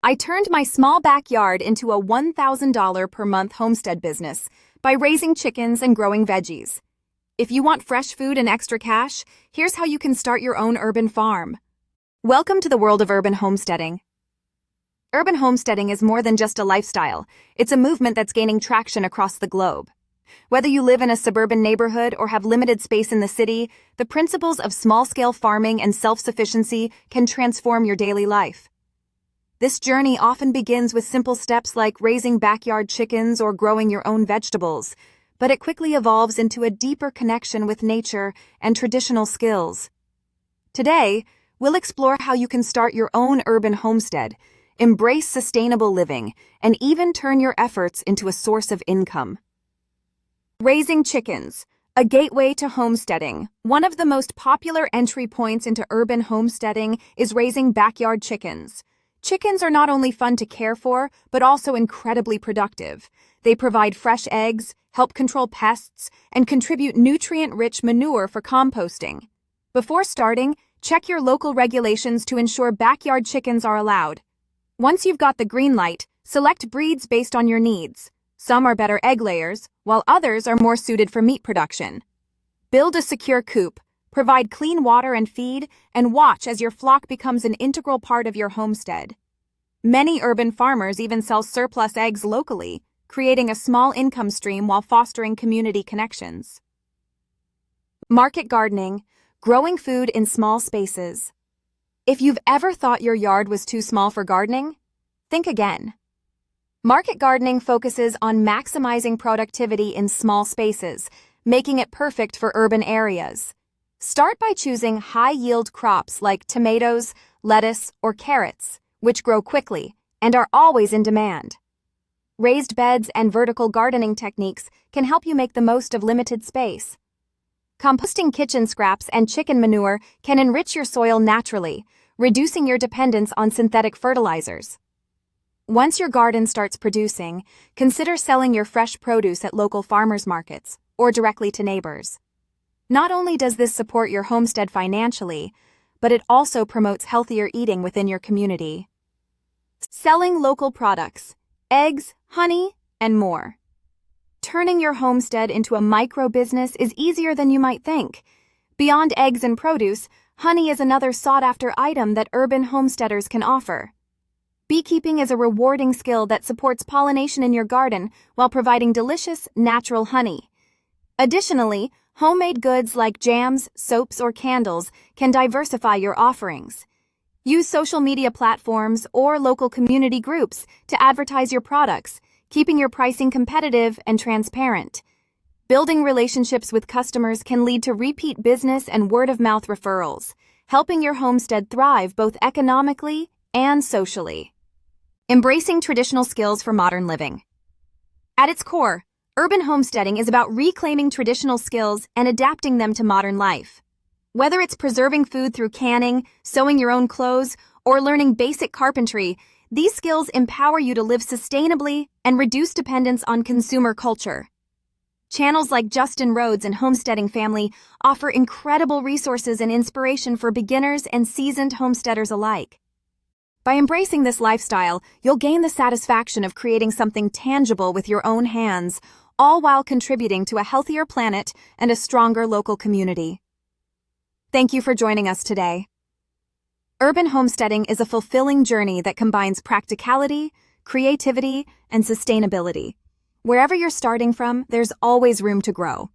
I turned my small backyard into a $1,000 per month homestead business by raising chickens and growing veggies. If you want fresh food and extra cash, here's how you can start your own urban farm. Welcome to the world of urban homesteading. Urban homesteading is more than just a lifestyle. It's a movement that's gaining traction across the globe. Whether you live in a suburban neighborhood or have limited space in the city, the principles of small-scale farming and self-sufficiency can transform your daily life. This journey often begins with simple steps like raising backyard chickens or growing your own vegetables, but it quickly evolves into a deeper connection with nature and traditional skills. Today, we'll explore how you can start your own urban homestead, embrace sustainable living, and even turn your efforts into a source of income. Raising chickens, a gateway to homesteading. One of the most popular entry points into urban homesteading is raising backyard chickens. Chickens are not only fun to care for, but also incredibly productive. They provide fresh eggs, help control pests, and contribute nutrient-rich manure for composting. Before starting, check your local regulations to ensure backyard chickens are allowed. Once you've got the green light, select breeds based on your needs. Some are better egg layers, while others are more suited for meat production. Build a secure coop, provide clean water and feed, and watch as your flock becomes an integral part of your homestead. Many urban farmers even sell surplus eggs locally, creating a small income stream while fostering community connections. Market gardening, growing food in small spaces. If you've ever thought your yard was too small for gardening, think again. Market gardening focuses on maximizing productivity in small spaces, making it perfect for urban areas. Start by choosing high-yield crops like tomatoes, lettuce, or carrots, which grow quickly and are always in demand. Raised beds and vertical gardening techniques can help you make the most of limited space. Composting kitchen scraps and chicken manure can enrich your soil naturally, reducing your dependence on synthetic fertilizers. Once your garden starts producing, consider selling your fresh produce at local farmers markets or directly to neighbors. Not only does this support your homestead financially, but it also promotes healthier eating within your community. Selling local products, eggs, honey, and more. Turning your homestead into a micro-business is easier than you might think. Beyond eggs and produce, honey is another sought-after item that urban homesteaders can offer. Beekeeping is a rewarding skill that supports pollination in your garden while providing delicious, natural honey. Additionally, homemade goods like jams, soaps, or candles can diversify your offerings. Use social media platforms or local community groups to advertise your products, keeping your pricing competitive and transparent. Building relationships with customers can lead to repeat business and word-of-mouth referrals, helping your homestead thrive both economically and socially. Embracing traditional skills for modern living. At its core, urban homesteading is about reclaiming traditional skills and adapting them to modern life. Whether it's preserving food through canning, sewing your own clothes, or learning basic carpentry, these skills empower you to live sustainably and reduce dependence on consumer culture. Channels like Justin Rhodes and Homesteading Family offer incredible resources and inspiration for beginners and seasoned homesteaders alike. By embracing this lifestyle, you'll gain the satisfaction of creating something tangible with your own hands, all while contributing to a healthier planet and a stronger local community. Thank you for joining us today. Urban homesteading is a fulfilling journey that combines practicality, creativity, and sustainability. Wherever you're starting from, there's always room to grow.